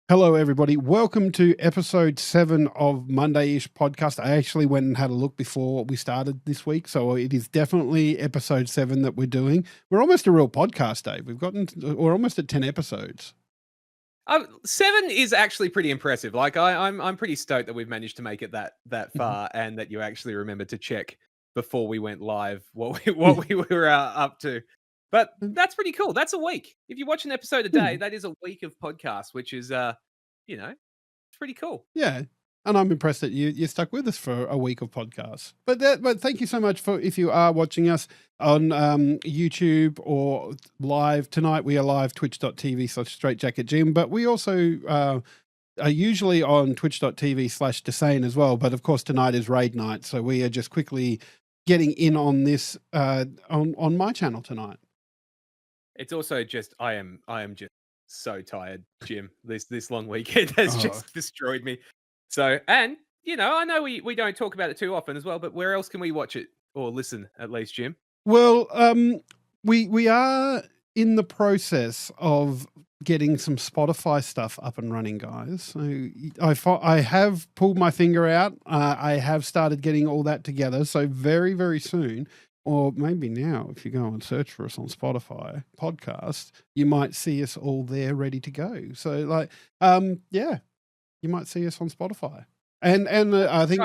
Hello, everybody. Welcome to episode 7 of Mondayish podcast. I actually went and had a look before we started this week, so it is definitely episode 7 that we're doing. We're almost a real podcast, Dave. We're almost at 10 episodes. 7 is actually pretty impressive. Like I'm pretty stoked that we've managed to make it that far, and that you actually remembered to check before we went live what we were up to. But that's pretty cool. That's a week. If you watch an episode a day, that is a week of podcasts, which is it's pretty cool. Yeah. And I'm impressed that you stuck with us for a week of podcasts. But thank you so much for if you are watching us on YouTube or live. Tonight we are live twitch.tv/straightjacketgym, but we also are usually on twitch.tv/Desane as well. But of course tonight is raid night, so we are just quickly getting in on this on my channel tonight. It's also just I am just so tired, Jim. This long weekend has just destroyed me. So, and I know we don't talk about it too often as well, but where else can we watch it or listen at least, Jim? Well, we are in the process of getting some Spotify stuff up and running, guys. So I have pulled my finger out. I have started getting all that together. So very, very soon, or maybe now, if you go and search for us on Spotify podcast, you might see us all there ready to go. So you might see us on Spotify. And I think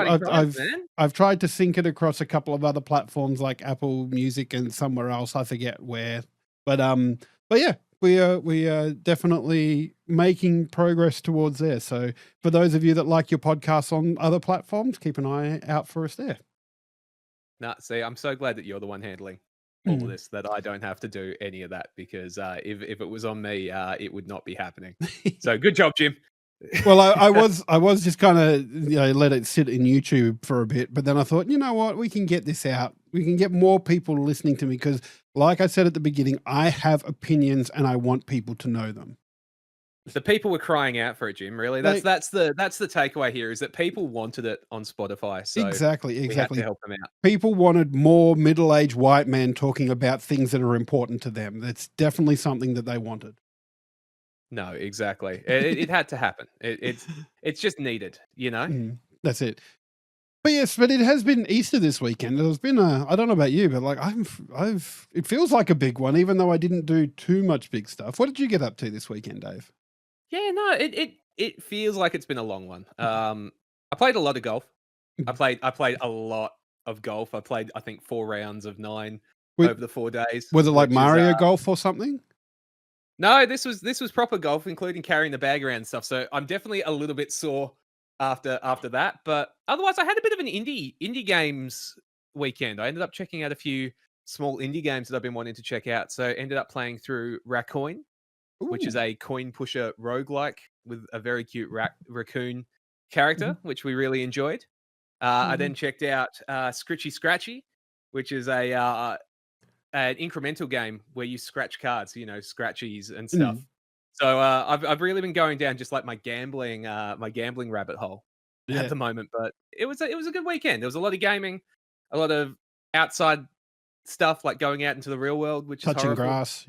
I've tried to sync it across a couple of other platforms like Apple Music and somewhere else. I forget where, but yeah, we are definitely making progress towards there. So for those of you that like your podcasts on other platforms, keep an eye out for us there. See, I'm so glad that you're the one handling all of this, that I don't have to do any of that, because if it was on me, it would not be happening. So good job, Jim. Well, I was just kind of let it sit in YouTube for a bit, but then I thought, you know what, we can get this out. We can get more people listening to me because, like I said at the beginning, I have opinions and I want people to know them. The people were crying out for it, Jim. Really, that's the takeaway here, is that people wanted it on Spotify. So exactly. We had to help them out. People wanted more middle-aged white men talking about things that are important to them. That's definitely something that they wanted. No, exactly. It had to happen. It's just needed, That's it. But yes, but it has been Easter this weekend. There's been I don't know about you, but like it feels like a big one, even though I didn't do too much big stuff. What did you get up to this weekend, Dave? Yeah, no, it feels like it's been a long one. I played a lot of golf. I played a lot of golf. I played, I think, 4 rounds of 9 over the 4 days. Was it like Mario Golf or something? No, this was proper golf, including carrying the bag around and stuff. So I'm definitely a little bit sore after that. But otherwise, I had a bit of an indie games weekend. I ended up checking out a few small indie games that I've been wanting to check out. So ended up playing through Raccoon, which is a coin pusher roguelike with a very cute raccoon character, which we really enjoyed. I then checked out Scritchy Scratchy, which is an incremental game where you scratch cards, scratchies and stuff. So I've really been going down just like my gambling rabbit hole at the moment. But it was a good weekend. There was a lot of gaming, a lot of outside stuff, like going out into the real world, which touching is horrible. grass.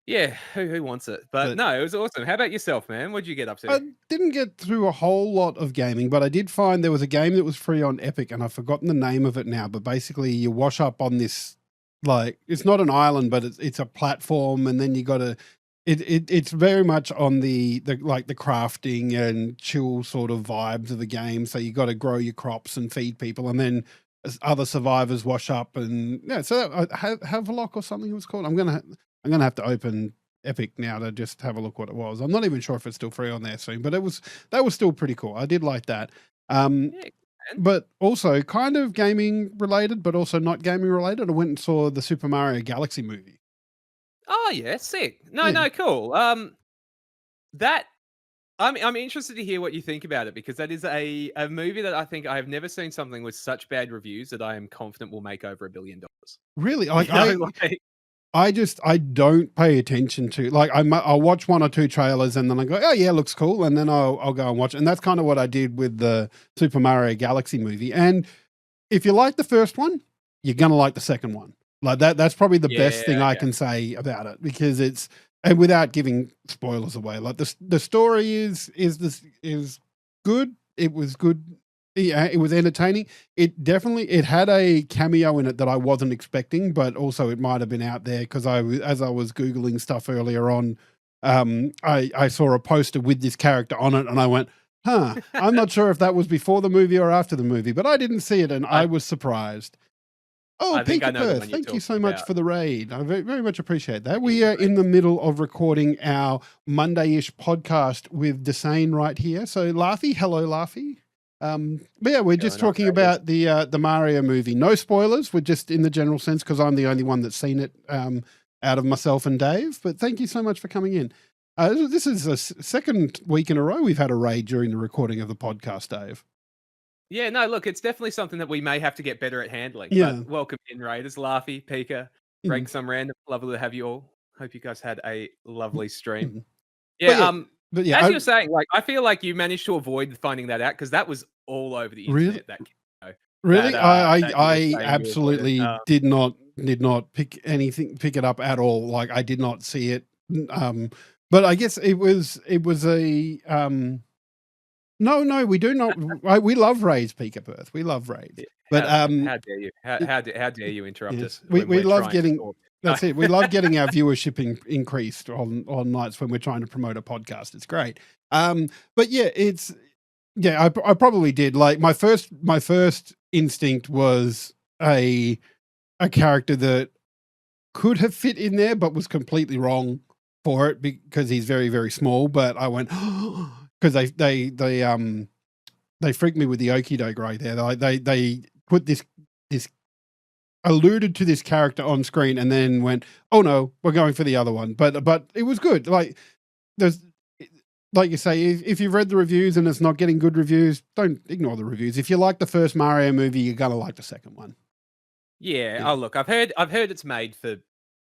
Yeah, who wants it? But no, it was awesome. How about yourself, man? What did you get up to? I didn't get through a whole lot of gaming, but I did find there was a game that was free on Epic, and I've forgotten the name of it now. But basically, you wash up on this, like, it's not an island, but it's a platform, and then you got to. It's very much on the crafting and chill sort of vibes of the game. So you got to grow your crops and feed people, and then other survivors wash up, and So Havelock or something it was called. I'm gonna have to open Epic now to just have a look what it was. I'm not even sure if it's still free on there soon, but that was still pretty cool. I did like that. But also kind of gaming related, but also not gaming related. I went and saw the Super Mario Galaxy movie. Oh yeah, sick. No, cool. That I'm interested to hear what you think about it, because that is a movie that I think I have never seen something with such bad reviews that I am confident will make over $1 billion. Really? I don't pay attention to, like, I'll watch 1 or 2 trailers and then I go, oh yeah, looks cool. And then I'll go and watch it. And that's kind of what I did with the Super Mario Galaxy movie. And if you like the first one, you're going to like the second one. Like that's probably the best thing I can say about it, because it's and without giving spoilers away, like the story is good. It was good. Yeah, it was entertaining. It had a cameo in it that I wasn't expecting, but also it might have been out there because as I was googling stuff earlier on, I saw a poster with this character on it, and I went, "Huh." I'm not sure if that was before the movie or after the movie, but I didn't see it, and I I was surprised. Oh, I think I Peter know the Perth, one you're thank you so talking much about. for the raid. I very, very much appreciate that. We Yeah, are in the middle of recording our Mondayish podcast with Desane right here. So, Laughy, hello, Laughy. But yeah, we're just going on. talking How are you? about the Mario movie. No spoilers. We're just in the general sense because I'm the only one that's seen it out of myself and Dave. But thank you so much for coming in. This is the second week in a row we've had a raid during the recording of the podcast, Dave. Yeah, no, look, it's definitely something that we may have to get better at handling. Yeah. But welcome in, Raiders, Laughy, Pika, Rank Some Random. Lovely to have you all. Hope you guys had a lovely stream. Mhm. Yeah, But yeah, as you were saying, like I feel like you managed to avoid finding that out because that was all over the really, internet. That cameo really, that you were I saying you avoided. absolutely did not pick it up at all. Like I did not see it. But I guess it was a no, we do not. We love Ray's Peak of Earth. We love Raids. But How dare you? How dare you interrupt yes, us? we love trying to getting. talk? That's it. We love getting our viewership increased on nights when we're trying to promote a podcast. It's great. But yeah, I probably did. Like my first instinct was a character that could have fit in there, but was completely wrong for it because he's very, very small. But I went because they freaked me with the okie doke right there. They put this alluded to this character on screen and then went, oh no, we're going for the other one. But it was good. Like there's, like you say, if you've read the reviews and it's not getting good reviews, don't ignore the reviews. If you like the first Mario movie, you're gonna like the second one. Yeah. Oh, look, I've heard it's made for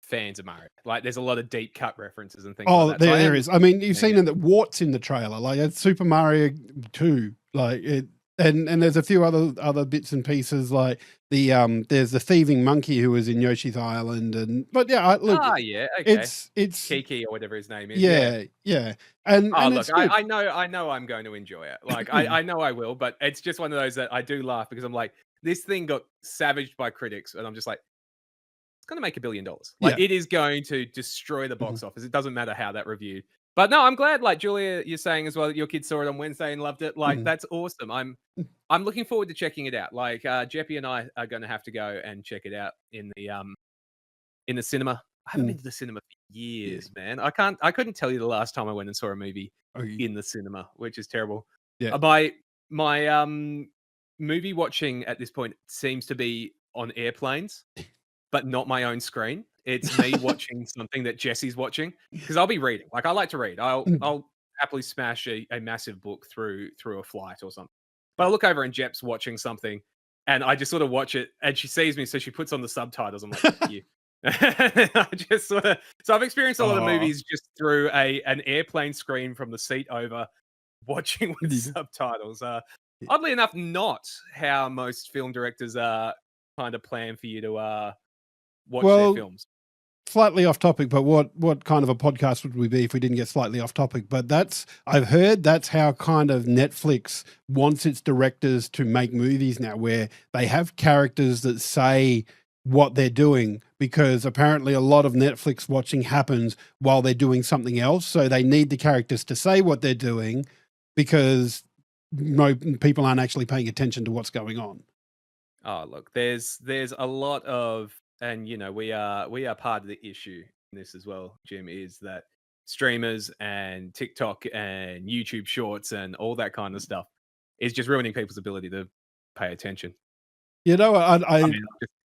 fans of Mario. Like, there's a lot of deep cut references and things like that. There is. I mean, you've seen the warts in the trailer. Like it's Super Mario 2. Like it, and there's a few other bits and pieces. Like there's the thieving monkey who was in Yoshi's Island, but yeah, look. Yeah, okay. It's Kiki or whatever his name is. Yeah. And look, I know I'm going to enjoy it. Like I know I will, but it's just one of those that I do laugh because I'm like, this thing got savaged by critics, and I'm just like, it's going to make $1 billion. Like it is going to destroy the box office. It doesn't matter how that reviewed. But no, I'm glad. Like Julia, you're saying as well that your kids saw it on Wednesday and loved it. Like that's awesome. I'm looking forward to checking it out. Like Jeppy and I are going to have to go and check it out in the cinema. I haven't been to the cinema for years, man. I couldn't tell you the last time I went and saw a movie in the cinema, which is terrible. Yeah. My movie watching at this point seems to be on airplanes, but not my own screen. It's me watching something that Jesse's watching because I'll be reading. Like I like to read. I'll happily smash a massive book through a flight or something. But I look over and Jep's watching something, and I just sort of watch it, and she sees me, so she puts on the subtitles. I'm like, you. I just so I've experienced a lot of movies just through an airplane screen from the seat over, watching with subtitles. Oddly enough, not how most film directors kind of plan for you to watch their films. Slightly off topic, but what kind of a podcast would we be if we didn't get slightly off topic? But I've heard that's how kind of Netflix wants its directors to make movies now, where they have characters that say what they're doing, because apparently a lot of Netflix watching happens while they're doing something else. So they need the characters to say what they're doing because people aren't actually paying attention to what's going on. Oh, look, there's a lot of, and we are part of the issue in this as well, Jim, is that streamers and TikTok and YouTube shorts and all that kind of stuff is just ruining people's ability to pay attention.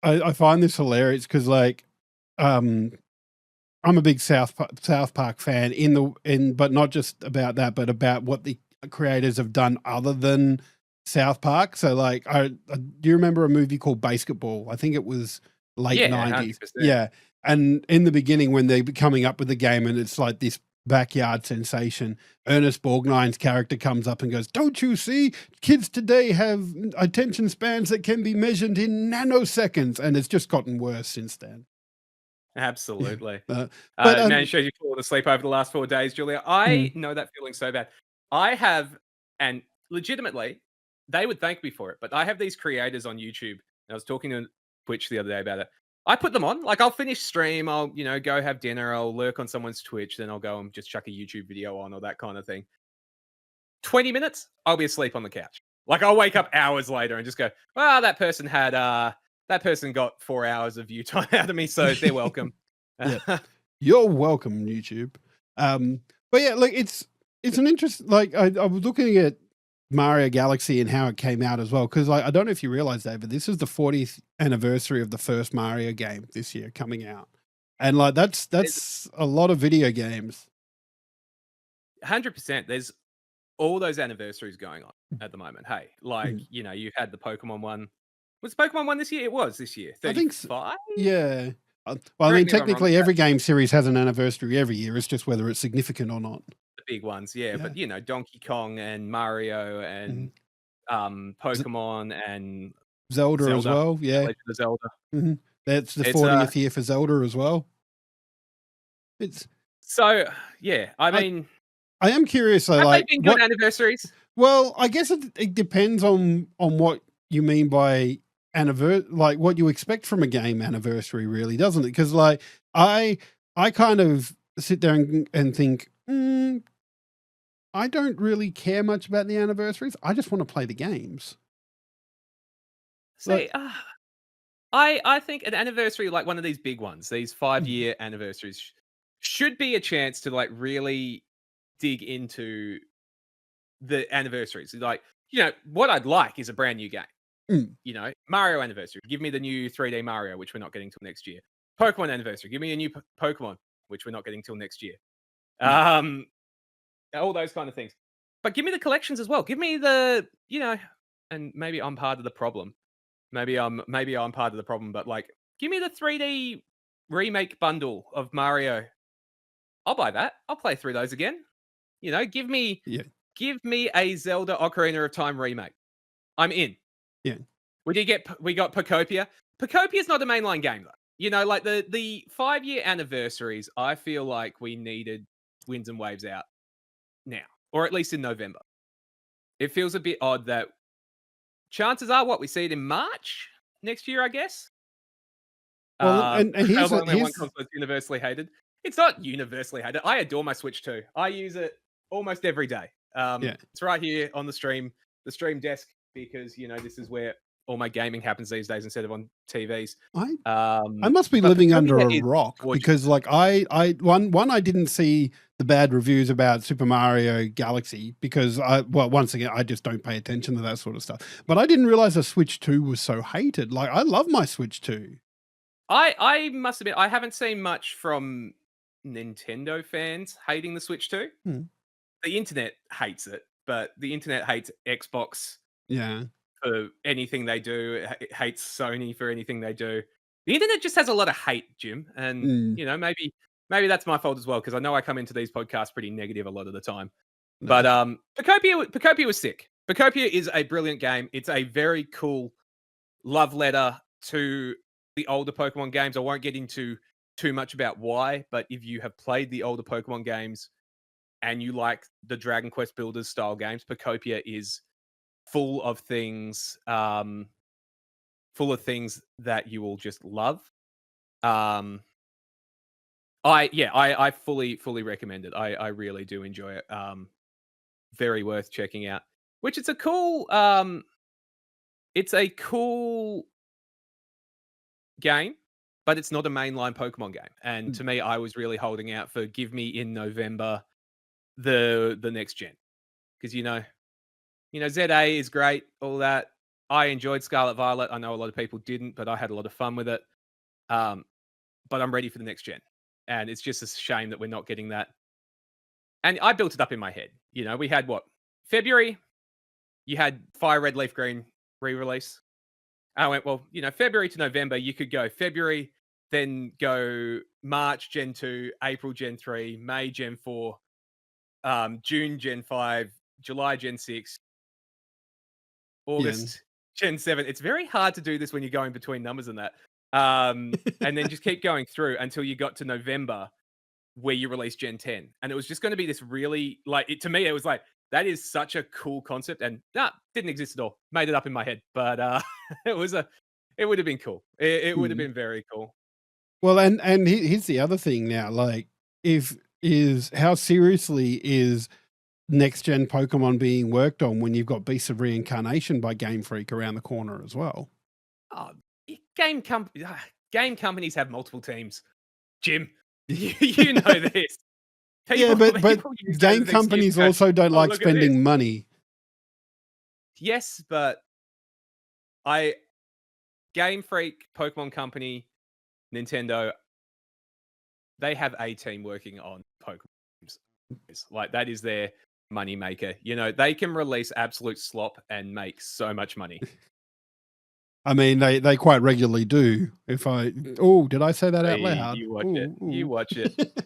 I find this hilarious because, like, I'm a big South Park fan but not just about that, but about what the creators have done other than South Park. So, like, do you remember a movie called Basketball? I think it was late 90s. 100%. Yeah, and in the beginning when they're coming up with the game, and it's like this backyard sensation, Ernest Borgnine's character comes up and goes, don't you see, kids today have attention spans that can be measured in nanoseconds, and it's just gotten worse since then. Absolutely. Uh, but Man, it shows you fallen asleep over the last 4 days, Julia. I mm, know that feeling so bad. I have, and legitimately, they would thank me for it, but I have these creators on YouTube, and I was talking to Twitch the other day about it. I put them on, like, I'll finish stream, I'll, go have dinner, I'll lurk on someone's Twitch, then I'll go and just chuck a YouTube video on or that kind of thing. 20 minutes, I'll be asleep on the couch. Like, I'll wake up hours later and just go, "Well, that person got 4 hours of view time out of me, so they're welcome." yeah, you're welcome, YouTube. But yeah, like it's an interest. Like I was looking at Mario Galaxy and how it came out as well, because like I don't know if you realize, David, this is the 40th anniversary of the first Mario game this year coming out, and like There's that's a lot of video games. 100%. There's all those anniversaries going on at the moment. Hey, like, Mhm. you had the Pokemon one. Was the Pokemon one this year? It was this year. I think so. 35? Yeah. Well, I mean, Correct me if I'm wrong with technically, that. every game series has an anniversary every year. It's just whether it's significant or not. The big ones, yeah. Yeah. But, Donkey Kong and Mario Mhm. and Z- Pokemon and Zelda as Zelda, well. Yeah. Legend of Zelda. hmm That's the It's 40th year for Zelda as well. It's so yeah, I I mean, I am curious though, have they like been good what anniversaries? well, I guess it depends on what you mean by anniversary, like what you expect from a game anniversary, really, doesn't it? Because like I I kind of sit there and think, I don't really care much about the anniversaries. I just want to play the games. Like, See, I think an anniversary like one of these big ones, these mm, 5-year anniversaries should be a chance to like really dig into the anniversaries. Like, what I'd like is a brand new game. mm, Mario anniversary, give me the new 3D Mario, which we're not getting till next year. Pokemon anniversary, give me a new Pokemon, which we're not getting till next year. yeah. Um, all those kind of things. But give me the collections as well. Give me the, and maybe I'm part of the problem. Maybe I'm part of the problem, but like, give me the 3D remake bundle of Mario. I'll buy that. I'll play through those again. Give me Yeah. give me a Zelda Ocarina of Time remake. I'm in. Yeah. We got Pocopia. Pocopia's not a mainline game though. Like the 5-year anniversaries, I feel like we needed Winds and Waves out now, or at least in November. It feels a bit odd that chances are what we see it in March next year, I guess. Well, and here's Only one here's console that's universally hated. It's not universally hated. I adore my Switch 2. I use it almost every day. yeah. It's right here on the stream desk, because this is where all my gaming happens these days instead of on TVs. I I must be But living under Pocopia a is rock gorgeous. because like I one I didn't see the bad reviews about Super Mario Galaxy because once again I just don't pay attention to that sort of stuff. But I didn't realize the Switch 2 was so hated. Like I love my Switch 2. I must admit I haven't seen much from Nintendo fans hating the Switch 2. Hmm. The internet hates it, but the internet hates Xbox Yeah. for anything they do. It hates Sony for anything they do. The internet just has a lot of hate, Jim, and Mm, maybe that's my fault as well, because I know I come into these podcasts pretty negative a lot of the time. But no. Pocopia was sick. Pocopia is a brilliant game. It's a very cool love letter to the older Pokemon games. I won't get into too much about why, but if you have played the older Pokemon games and you like the Dragon Quest Builders style games, Pocopia is full of things, that you will just love. Um, I fully recommend it. I really do enjoy it. Very worth checking out. Which it's a cool game, but it's not a mainline Pokemon game. And Mm, to me, I was really holding out for give me in November the next gen, because ZA is great, all that. I enjoyed Scarlet Violet. I know a lot of people didn't, but I had a lot of fun with it. Um, but I'm ready for the next gen, and it's just a shame that we're not getting that. And I built it up in my head. We had what, February. You had Fire Red Leaf Green re-release. I went, well, February to November, you could go February, then go March Gen 2, April Gen 3, May Gen 4, June Gen 5, July Gen 6, yeah. August Gen 7. It's very hard to do this when you're going between numbers and that. And then just keep going through until you got to November where you released Gen 10. And it was just going to be this really, like, to me, it was like, that is such a cool concept. And nah, didn't exist at all. Made it up in my head. But it would have been cool. It would have Mm. been very cool. Well, and here's the other thing now, like, if is how seriously is next gen Pokemon being worked on when you've got Beasts of Reincarnation by Game Freak around the corner as well? Oh, game companies have multiple teams. Jim, you know this. Yeah, People but people use that as game an excuse to companies go, also don't "Oh, like look at this." spending money. Yes, but I Game Freak, Pokemon Company, Nintendo, they have a team working on Pokemon games. Like, that is their money maker. You know, they can release absolute slop and make so much money. I mean, they quite regularly do. If I oh, did I say that out Hey, loud? you watch it. Ooh, You ooh. watch it.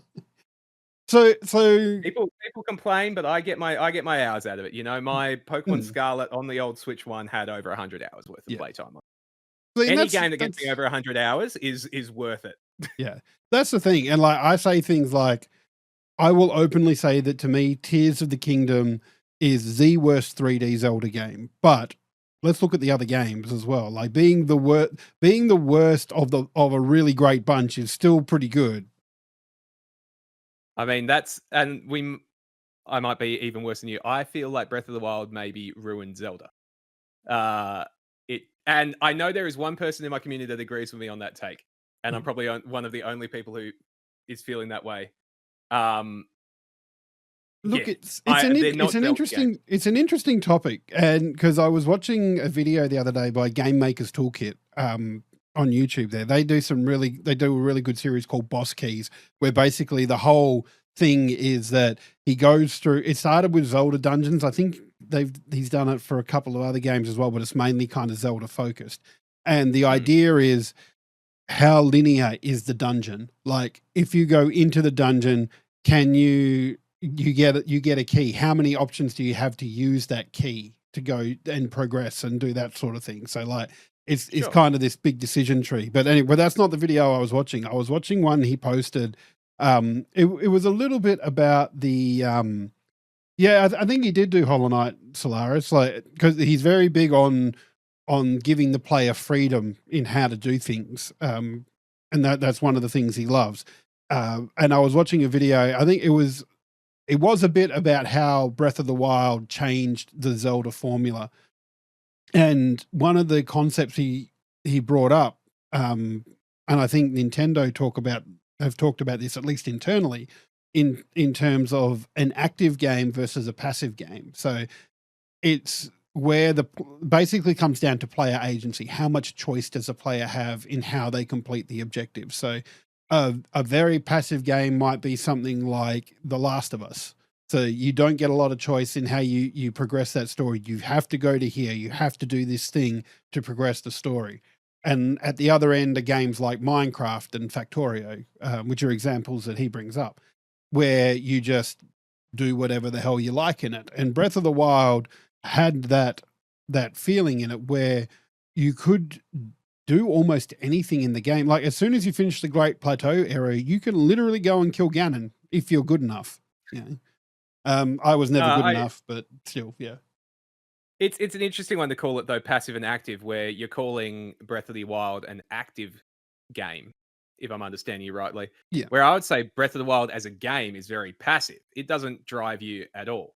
So People complain, but I get my hours out of it. You know, my Pokemon mm, Scarlet on the old Switch one had over 100 hours worth of yeah. playtime. See, and Any game that gets me that's over 100 hours is worth it. yeah. That's the thing. And like I say things like I will openly say that to me, Tears of the Kingdom is the worst 3D Zelda game. But let's look at the other games as well. Like being the worst of a really great bunch is still pretty good. I mean, I might be even worse than you. I feel like Breath of the Wild maybe ruined Zelda. And I know there is one person in my community that agrees with me on that take, and I'm probably one of the only people who is feeling that way. Um, Look, yeah, they're it's not an Zelda games. interesting topic, and because I was watching a video the other day by Game Maker's Toolkit on YouTube. There, they do a really good series called Boss Keys, where basically the whole thing is that he goes through. It started with Zelda dungeons. I think he's done it for a couple of other games as well, but it's mainly kind of Zelda focused. And the Hmm. idea is how linear is the dungeon? Like if you go into the dungeon, can you get a key? How many options do you have to use that key to go and progress and do that sort of thing? So like it's Sure. kind of this big decision tree. But anyway, that's not the video I was watching. I was watching one he posted. It was a little bit about the yeah, I think he did do Hollow Knight Solaris, like because he's very big on giving the player freedom in how to do things. And that's one of the things he loves. And I was watching a video. I think it was a bit about how Breath of the Wild changed the Zelda formula. And one of the concepts he brought up, and I think Nintendo have talked about this at least internally, in terms of an active game versus a passive game. So it's where basically comes down to player agency. How much choice does a player have in how they complete the objective? So a very passive game might be something like The Last of Us. So you don't get a lot of choice in how you progress that story. You have to go to here. You have to do this thing to progress the story. And at the other end are games like Minecraft and Factorio, which are examples that he brings up, where you just do whatever the hell you like in it. And Breath of the Wild had that feeling in it where you could do almost anything in the game. Like as soon as you finish the Great Plateau area, you can literally go and kill Ganon if you're good enough. You know? I was No, never good I enough, but still, yeah. it's an interesting one to call it though, passive and active, where you're calling Breath of the Wild an active game, if I'm understanding you rightly. Yeah. Where I would say Breath of the Wild as a game is very passive. It doesn't drive you at all.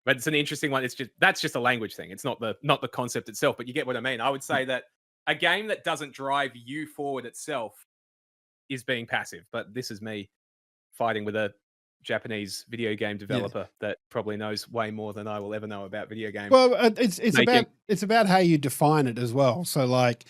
But it's an interesting one. That's just a language thing. It's not the concept itself, but you get what I mean. I would say that a game that doesn't drive you forward itself is being passive. But this is me fighting with a Japanese video game Yeah. developer that probably knows way more than I will ever know about video game Well, making. it's about how you define it as well. So like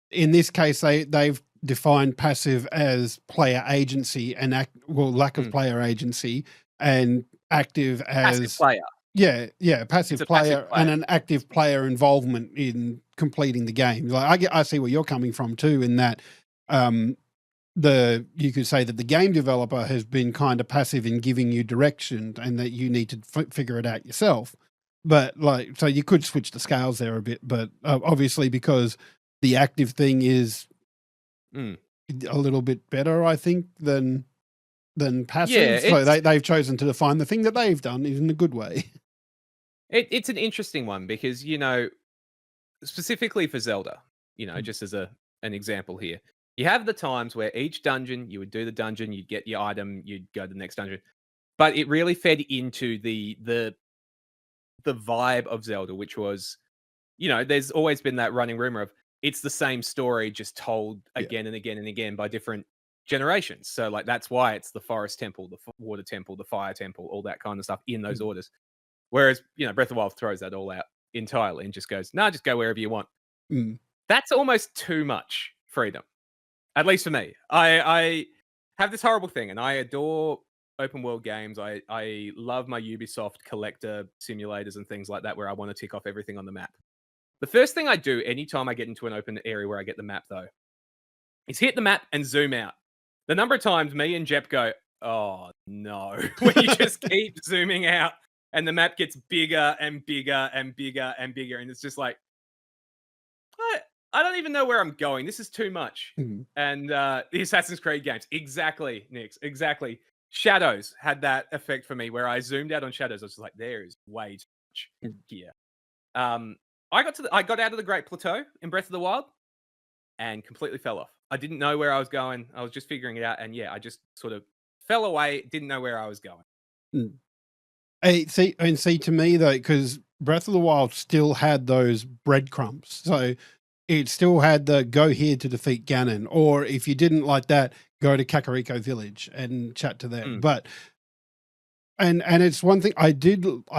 in this case, they've defined passive as player agency and lack of Mm. player agency, and active Passive as player. yeah, It's passive a passive player and player. an active player involvement in completing the game. Like I see where you're coming from too, in that um, you could say that the game developer has been kind of passive in giving you direction, and that you need to figure it out yourself. But like, so you could switch the scales there a bit, but obviously because the active thing is Mm. a little bit better, I think, than Yeah, passive. So they've chosen to define the thing that they've done in a good way. it's an interesting one because, specifically for Zelda, just as an example here, you have the times where each dungeon, you would do the dungeon, you'd get your item, you'd go to the next dungeon, but it really fed into the vibe of Zelda, which was, there's always been that running rumor of it's the same story just told Yeah. again and again and again by different generations. So like that's why it's the forest temple, the water temple, the fire temple, all that kind of stuff in those orders. Whereas, Breath of the Wild throws that all out entirely and just goes, "No, just go wherever you want." Mm. That's almost too much freedom, at least for me. I have this horrible thing, and I adore open world games. I love my Ubisoft collector simulators and things like that, where I want to tick off everything on the map. The first thing I do anytime I get into an open area where I get the map, though, is hit the map and zoom out. The number of times me and Jep go, "Oh no," when you just keep zooming out and the map gets bigger and bigger and bigger and bigger, and it's just like, I, I don't even know where I'm going. This is too much. Mm. And the Assassin's Creed games, exactly, Nix, exactly. Shadows had that effect for me, where I zoomed out on Shadows. I was just like, there is way too much Mm. here. I got out of the Great Plateau in Breath of the Wild and completely fell off. I didn't know where I was going. I was just figuring it out, and yeah, I just sort of fell away. Didn't know where I was going. Mm. See, to me though, because Breath of the Wild still had those breadcrumbs, so it still had the go here to defeat Ganon, or if you didn't like that, go to Kakariko Village and chat to them. Mm. But and it's one thing I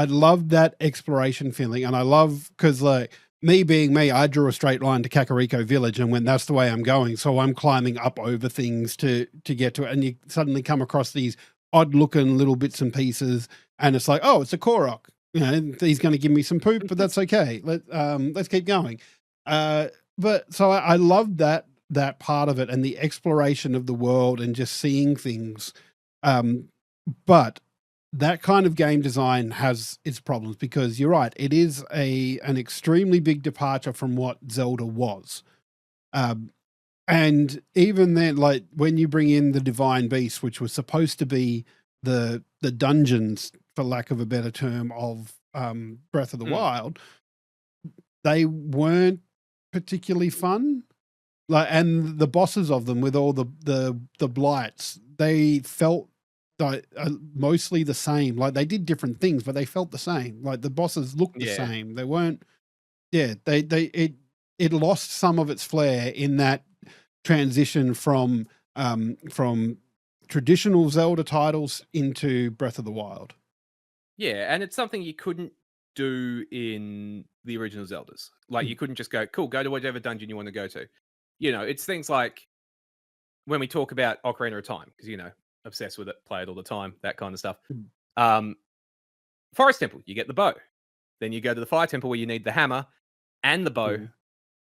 love that exploration feeling, and I love because like me being me, I drew a straight line to Kakariko Village and went, that's the way I'm going. So I'm climbing up over things to get to it, and you suddenly come across these odd looking little bits and pieces, and it's like, oh, it's a Korok. He's going to give me some poop, but that's okay. Let's keep going. But so I love that part of it and the exploration of the world and just seeing things. But that kind of game design has its problems because you're right. It is an extremely big departure from what Zelda was. And even then, like when you bring in the Divine Beast, which was supposed to be the dungeons, for lack of a better term, of Breath of the Wild, they weren't particularly fun. Like, and the bosses of them with all the blights, they felt like mostly the same. Like they did different things, but they felt the same. Like the bosses looked the same. They weren't. Yeah, it lost some of its flair in that transition from traditional Zelda titles into Breath of the Wild. Yeah, and it's something you couldn't do in the original Zeldas. Like you couldn't just go, cool, go to whatever dungeon you want to go to. It's things like when we talk about Ocarina of Time, because obsessed with it, play it all the time, that kind of stuff. Forest Temple, you get the bow. Then you go to the Fire Temple where you need the hammer and the bow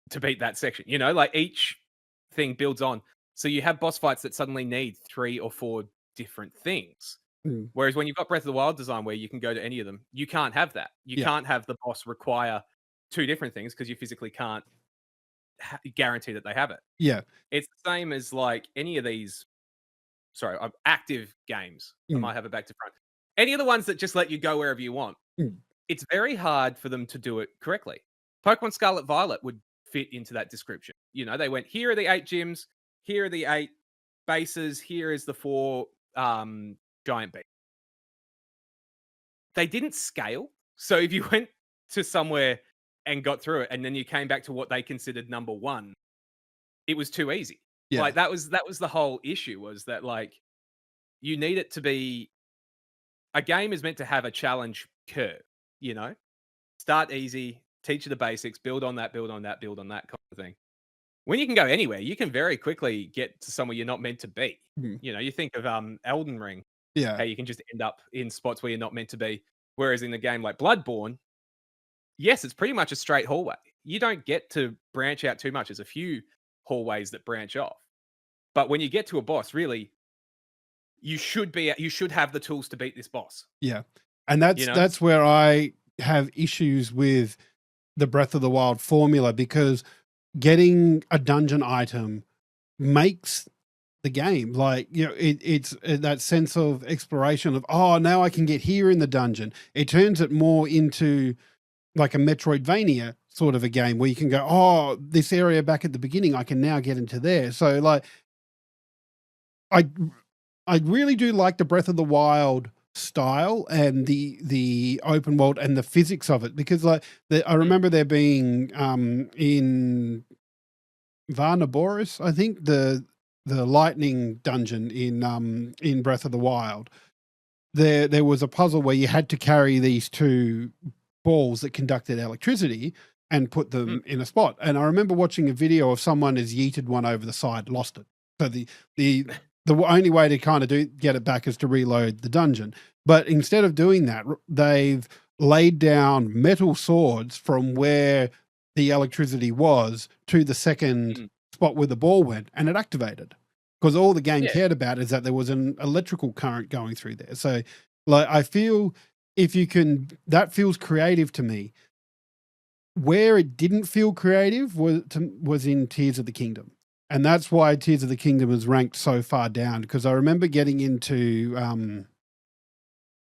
to beat that section. Like each thing builds on. So you have boss fights that suddenly need 3 or 4 different things. Whereas when you've got Breath of the Wild design where you can go to any of them, you can't have that. You can't have the boss require 2 different things because you physically can't guarantee that they have it. Yeah. It's the same as like any of these, active games. I might have it back to front. Any of the ones that just let you go wherever you want. It's very hard for them to do it correctly. Pokemon Scarlet Violet would fit into that description. They went, here are the 8 gyms, here are the 8 bases, here is the 4 giant beasts. They didn't scale. So if you went to somewhere and got through it and then you came back to what they considered number 1, it was too easy. Yeah. Like that was the whole issue, was that like you need it to be, a game is meant to have a challenge curve, Start easy, teach you the basics, build on that, build on that, build on that kind of thing. When you can go anywhere, you can very quickly get to somewhere you're not meant to be. You think of Elden Ring. Yeah. How you can just end up in spots where you're not meant to be. Whereas in a game like Bloodborne, yes, it's pretty much a straight hallway. You don't get to branch out too much. There's a few hallways that branch off. But when you get to a boss, really, you should have the tools to beat this boss. Yeah. And that's where I have issues with the Breath of the Wild formula, because getting a dungeon item makes the game. Like, it's that sense of exploration of, oh, now I can get here in the dungeon. It turns it more into like a Metroidvania sort of a game where you can go, oh, this area back at the beginning, I can now get into there. So like, I I really do like the Breath of the Wild style and the open world and the physics of it, because like I Mm. remember there being in Varna Boris, I think the lightning dungeon in Breath of the Wild. There was a puzzle where you had to carry these two balls that conducted electricity and put Mm. them in a spot. And I remember watching a video of someone has yeeted one over the side, lost it. So the the only way to kind of get it back is to reload the dungeon. But instead of doing that, they've laid down metal swords from where the electricity was to the second Mm. spot where the ball went, and it activated, because all the game Yeah. cared about is that there was an electrical current going through there. So, like, I feel if you can, that feels creative to me. Where it didn't feel creative was in Tears of the Kingdom, and that's why Tears of the Kingdom is ranked so far down. Because I remember getting into,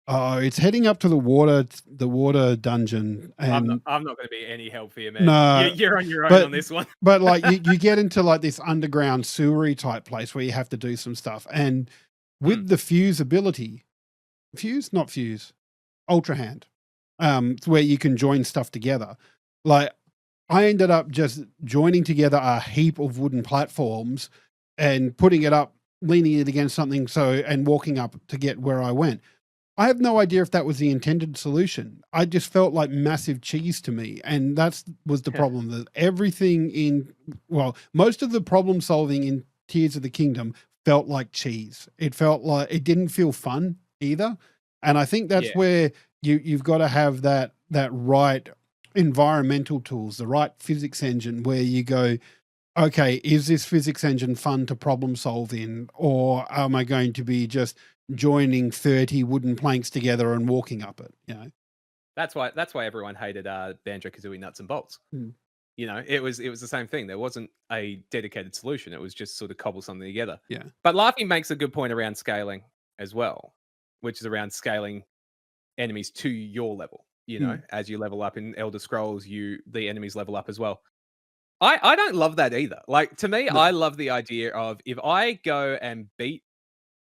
oh, it's heading up to the water dungeon, and I'm not going to be any help for you, man. no, You're on your own but on this one. like you get into like this underground sewery type place where you have to do some stuff, and Mm. with the fuse ability, fuse, not fuse, ultra hand, it's where you can join stuff together. Like, I ended up just joining together a heap of wooden platforms and putting it up, leaning it against something, and walking up to get where I went. I have no idea if that was the intended solution. I just felt like massive cheese to me, and that's was the problem. That everything in, well, most of the problem solving in Tears of the Kingdom felt like cheese. It felt like it didn't feel fun either, and I think that's Yeah. where you've got to have that right environmental tools, the right physics engine, where you go, okay, is this physics engine fun to problem solve in, or am I going to be just joining 30 wooden planks together and walking up it? That's why everyone hated Banjo-Kazooie Nuts and Bolts. Mm. It was the same thing. There wasn't a dedicated solution. It was just sort of cobble something together. Yeah. But Laughing makes a good point around scaling as well, which is around scaling enemies to your level. Mm. As you level up in Elder Scrolls, the enemies level up as well. I don't love that either. Like, to me, No. I love the idea of, if I go and beat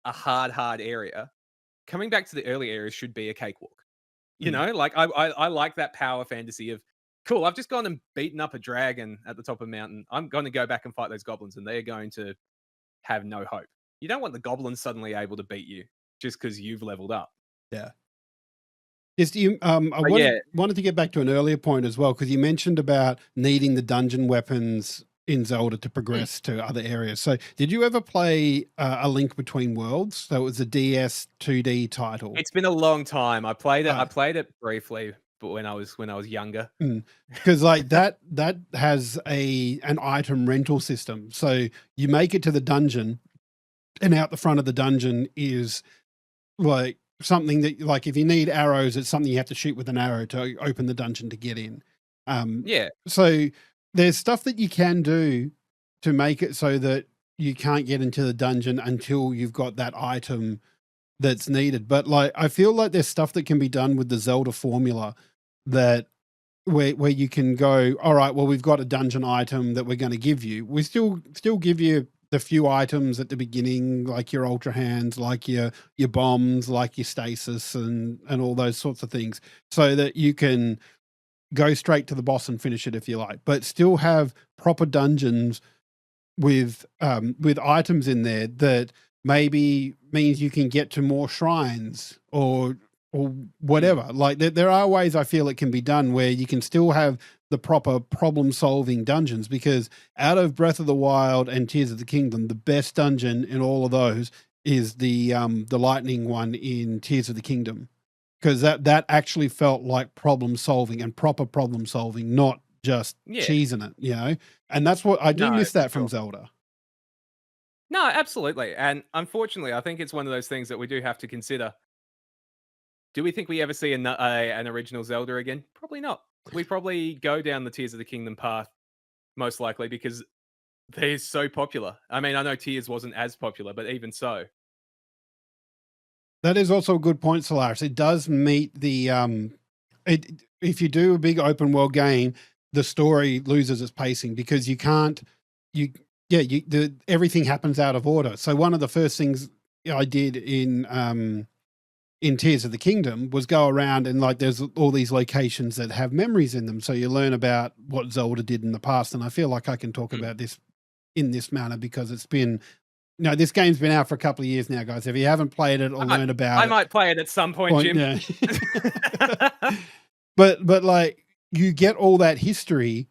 a hard area, coming back to the early areas should be a cakewalk. Mm. Like, I like that power fantasy of, cool, I've just gone and beaten up a dragon at the top of a mountain. I'm going to go back and fight those goblins, and they're going to have no hope. You don't want the goblins suddenly able to beat you just because you've leveled up. Yeah. Just I But yeah, wanted to get back to an earlier point as well, because you mentioned about needing the dungeon weapons in Zelda to mm, progress to other areas. So, did you ever play A Link Between Worlds? So it was a DS 2D title. it's been a long time. I played it. I Uh, played it briefly, but when I was younger. Because like that has an item rental system. So you make it to the dungeon, and out the front of the dungeon is like something that, like, if you need arrows, it's something you have to shoot with an arrow to open the dungeon to get in. Yeah, So there's stuff that you can do to make it so that you can't get into the dungeon until you've got that item that's needed. But like, I feel like there's stuff that can be done with the Zelda formula that where you can go, all right, well, we've got a dungeon item that we're going to give you. We still give you the few items at the beginning, like your ultra hands, like your bombs, like your stasis, and all those sorts of things, so that you can go straight to the boss and finish it if you like, but still have proper dungeons with items in there that maybe means you can get to more shrines or mm, whatever. Like, there are ways I feel it can be done where you can still have the proper problem solving dungeons, because out of Breath of the Wild and Tears of the Kingdom, the best dungeon in all of those is the lightning one in Tears of the Kingdom, because that actually felt like problem solving and proper problem solving, not just yeah. cheesing it. And that's what I do No, miss for that from sure. Zelda. No, absolutely. And unfortunately, I think it's one of those things that we do have to consider. Do we think we ever see an original Zelda again? Probably not. We probably go down the Tears of the Kingdom path, most likely, because They're so popular. I mean, I know Tears wasn't as popular, but even so. That is also a good point, Solaris. It does meet the if you do a big open world game, the story loses its pacing because you can't you yeah, everything happens out of order. So one of the first things I did in Tears of the Kingdom was go around and like there's all these locations that have memories in them. So you learn about what Zelda did in the past. And I feel like I can talk Mm. about this in this manner because it's been no, this game's been out for a couple of years now, guys. If you haven't played it or I might learned about I it, might play it at some point, point Jim. yeah. But like you get all that history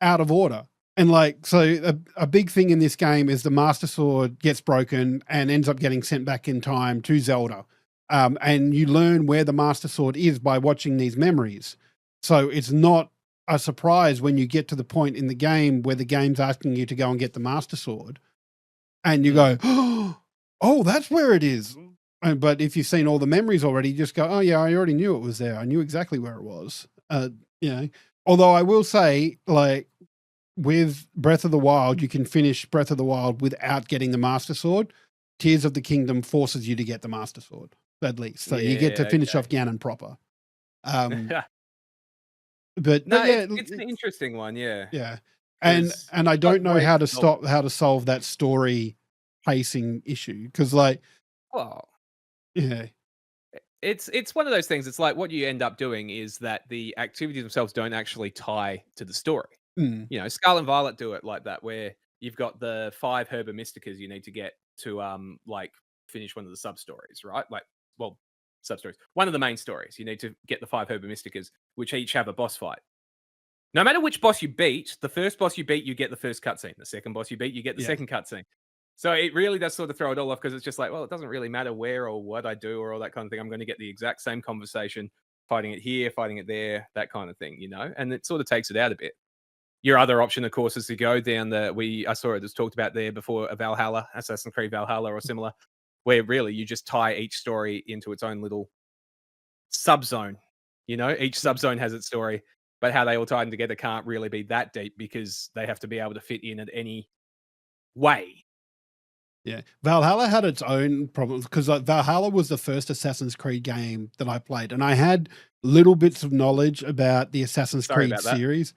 out of order. And like so a big thing in this game is the Master Sword gets broken and ends up getting sent back in time to Zelda. And you learn where the Master Sword is by watching these memories. So it's not a surprise when you get to the point in the game where the game's asking you to go and get the Master Sword and you Mm. go, oh, that's where it is. But if you've seen all the memories already, you just go, oh yeah, I already knew it was there. I knew exactly where it was. You know, although I will say, like with Breath of the Wild, you can finish Breath of the Wild without getting the Master Sword. Tears of the Kingdom forces you to get the Master Sword at least, so you get to Yeah, finish off Ganon proper. Um, okay. but No, yeah, it's an interesting one, yeah, yeah, because and I you've got don't know ways how to to solve it. solve that story pacing issue because like Well, yeah. it's one of those things, it's like what you end up doing is that the activities themselves don't actually tie to the story. Mm. You know, Scarlet and Violet do it like that, where you've got the 5 Herba Mysticas you need to get to, like, finish one of the sub-stories, right? Like, well, sub-stories. One of the main stories, you need to get the 5 Herba Mysticas, which each have a boss fight. No matter which boss you beat, the first boss you beat, you get the first cutscene. The second boss you beat, you get the Yeah. second cutscene. So it really does sort of throw it all off because it's just like, well, it doesn't really matter where or what I do or all that kind of thing. I'm going to get the exact same conversation, fighting it here, fighting it there, that kind of thing, you know? And it sort of takes it out a bit. Your other option, of course, is to go down I saw it was talked about there before, a Valhalla, Assassin's Creed Valhalla or similar, where really you just tie each story into its own little subzone. You know, each Mm. subzone has its story, but how they all tie in together can't really be that deep because they have to be able to fit in at any way. Yeah, Valhalla had its own problems because like, Valhalla was the first Assassin's Creed game that I played, and I had little bits of knowledge about the Assassin's Sorry Creed about that. series.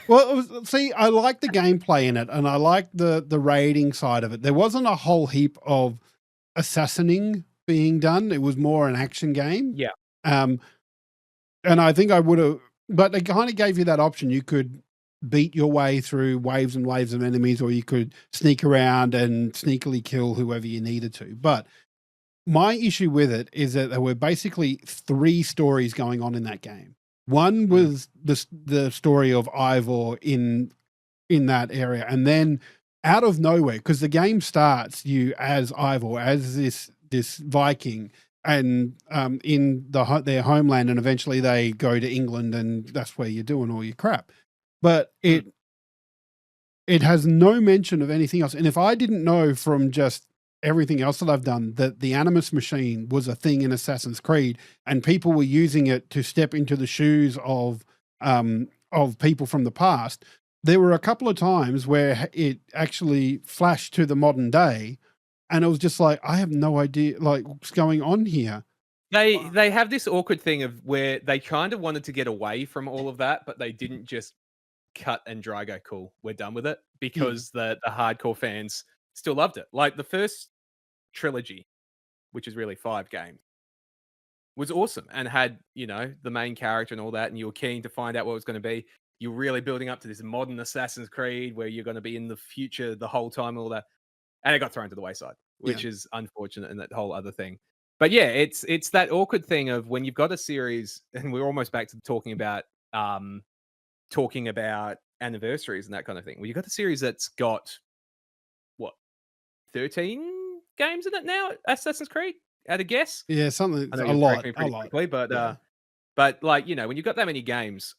Well, see, I like the gameplay in it, and I like the raiding side of it. There wasn't a whole heap of assassinating being done. It was more an action game. Yeah. Um, and I think I would have, but they kind of gave you that option. You could beat your way through waves and waves of enemies, or you could sneak around and sneakily kill whoever you needed to. But my issue with it is that there were basically three stories going on in that game. One Mm, was the story of Ivor in that area, and then out of nowhere, because the game starts you as Ivor, as this Viking, and in their homeland, and eventually they go to England, and that's where you're doing all your crap. But mm. it has no mention of anything else. And if I didn't know from just everything else that I've done that the Animus machine was a thing in Assassin's Creed and people were using it to step into the shoes of people from the past, there were a couple of times where it actually flashed to the modern day and it was just like I have no idea like what's going on here. They have this awkward thing of where they kind of wanted to get away from all of that, but they didn't just cut and dry go, "Cool, we're done with it," Yeah. because the hardcore fans still loved it. Like, the first trilogy, which is really 5 games, was awesome and had, you know, the main character and all that, and you were keen to find out what it was gonna be. You're really building up to this modern Assassin's Creed where you're gonna be in the future the whole time, all that, and it got thrown to the wayside, Yeah. which is unfortunate and that whole other thing. But yeah, it's that awkward thing of when you've got a series, and we're almost back to talking about anniversaries and that kind of thing. Well, you've got a series that's got what, 13 games in it now, Assassin's Creed, at a guess? Yeah, something I know a you'll correct lot, me a pretty lot. quickly, Yeah. but like, you know, when you've got that many games,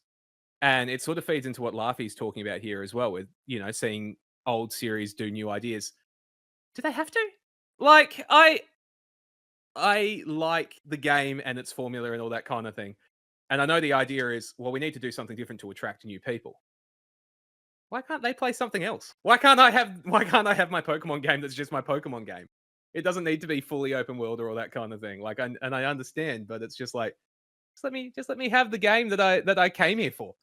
and it sort of feeds into what Laffy's talking about here as well, with, you know, seeing old series do new ideas. Do they have to? Like, I like the game and its formula and all that kind of thing. And I know the idea is, well, we need to do something different to attract new people. Why can't they play something else? Why can't I have my Pokemon game that's just my Pokemon game? It doesn't need to be fully open world or all that kind of thing. Like, and I understand, but it's just like, just let me have the game that I came here for.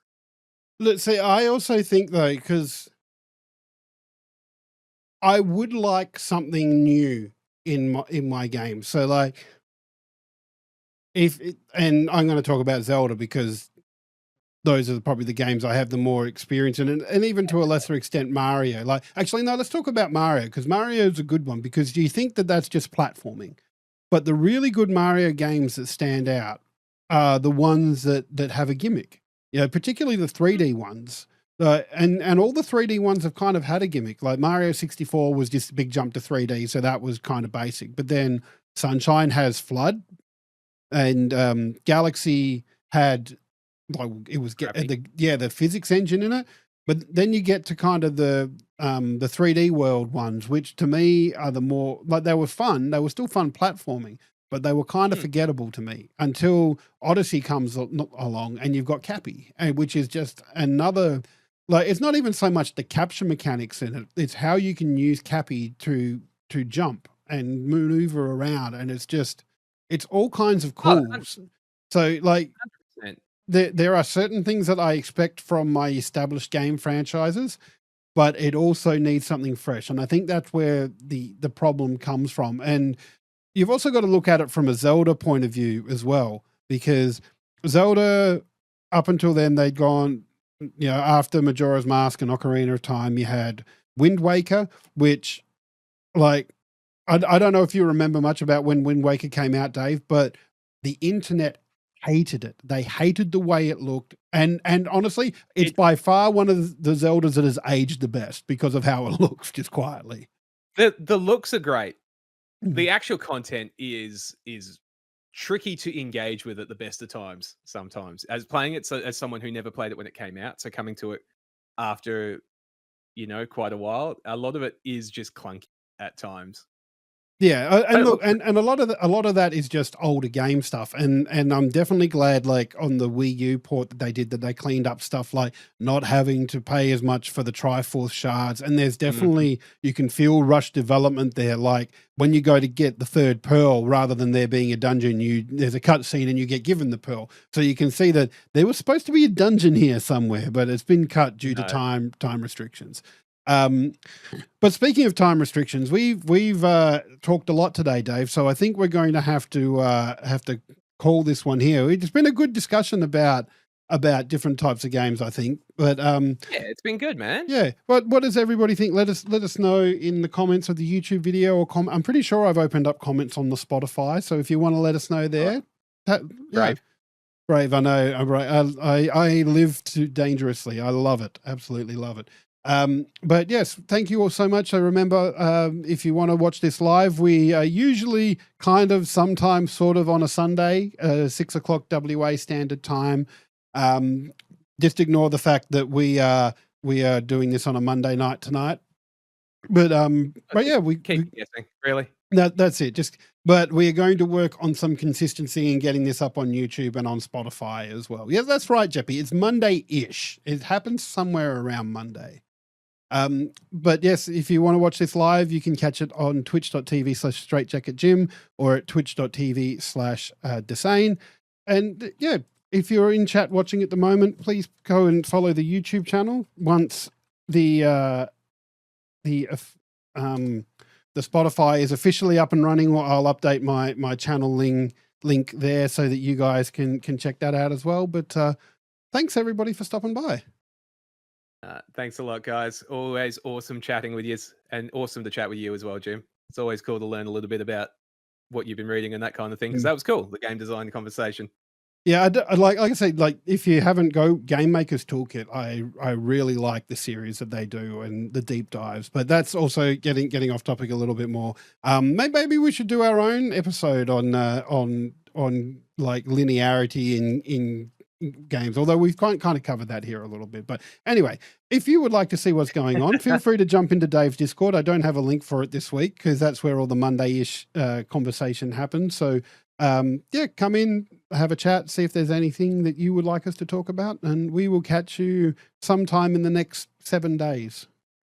Let's see. I also think though, because I would like something new in my game. So like, and I'm going to talk about Zelda because those are probably the games I have the more experience in, and even to a lesser extent Mario. Like, actually, no, let's talk about Mario because Mario is a good one because you think that that's just platforming, but the really good Mario games that stand out are the ones that have a gimmick. You know, particularly the 3D ones. And all the 3D ones have kind of had a gimmick. Like Mario 64 was just a big jump to 3D, so that was kind of basic. But then Sunshine has Flood, and Galaxy had like it was Gravity. the physics engine in it. But then you get to kind of the 3D world ones, which to me are the more like they were fun. They were still fun platforming, but they were kind of Hmm. forgettable to me until Odyssey comes along, and you've got Cappy, and which is just another. Like it's not even so much the capture mechanics in it; it's how you can use Cappy to jump and maneuver around, and it's all kinds of Oh, cool. So like 100%. there are certain things that I expect from my established game franchises, but it also needs something fresh. And I think that's where the problem comes from. And you've also got to look at it from a Zelda point of view as well, because Zelda, up until then, they'd gone, after Majora's Mask and Ocarina of Time, you had Wind Waker, which, like, I don't know if you remember much about when Wind Waker came out, Dave, but the internet hated it. They hated the way it looked. And honestly, it's It by far one of the Zeldas that has aged the best because of how it looks, just quietly. the looks are great. Mm. The actual content is tricky to engage with at the best of times sometimes. As playing it, so as someone who never played it when it came out, so coming to it after, quite a while, a lot of it is just clunky at times. Yeah, But and it look, looks and a lot of that is just older game stuff, and I'm definitely glad, like on the Wii U port that they cleaned up stuff like not having to pay as much for the Triforce shards, and there's Mhm. definitely you can feel rush development there. Like when you go to get the third pearl, rather than there being a dungeon, there's a cutscene and you get given the pearl, so you can see that there was supposed to be a dungeon here somewhere, but it's been cut due to No. time restrictions. Um, but speaking of time restrictions, we've talked a lot today, Dave. So I think we're going to have to call this one here. It's been a good discussion about different types of games, I think. But Yeah, it's been good, man. yeah. What does everybody think? Let us know in the comments of the YouTube video or I'm pretty sure I've opened up comments on the Spotify. So if you want to let us know Oh, there, that, yeah. brave. Brave, I know. I'm right. I live too dangerously. I love it. Absolutely love it. But yes, thank you all so much. So remember, if you want to watch this live, we are usually kind of sometimes sort of on a Sunday, 6 o'clock WA standard time. Um, just ignore the fact that we are doing this on a Monday night tonight. But yeah, Keep you guessing, really. that's it. But we are going to work on some consistency in getting this up on YouTube and on Spotify as well. Yeah, that's right, Jeppy. It's Monday-ish. It happens somewhere around Monday. But yes, if you want to watch this live, you can catch it on twitch.tv/straightjacketgym or at twitch.tv/Desane. And yeah, if you're in chat watching at the moment, please go and follow the YouTube channel. Once the the Spotify is officially up and running, I'll update my channel link there so that you guys can check that out as well. But thanks everybody for stopping by. Thanks a lot, guys. Always awesome chatting with you, and awesome to chat with you as well, Jim. It's always cool to learn a little bit about what you've been reading and that kind of thing, because Mm. that was cool. The game design conversation. Yeah, like I said, like if you haven't go Game Maker's Toolkit, I really like the series that they do and the deep dives. But that's also getting off topic a little bit more. Maybe we should do our own episode on like linearity in games. Although we've kind of covered that here a little bit. But anyway, if you would like to see what's going on, feel free to jump into Dave's Discord. I don't have a link for it this week because that's where all the Monday-ish conversation happens. So yeah, come in, have a chat, see if there's anything that you would like us to talk about, and we will catch you sometime in the next 7 days.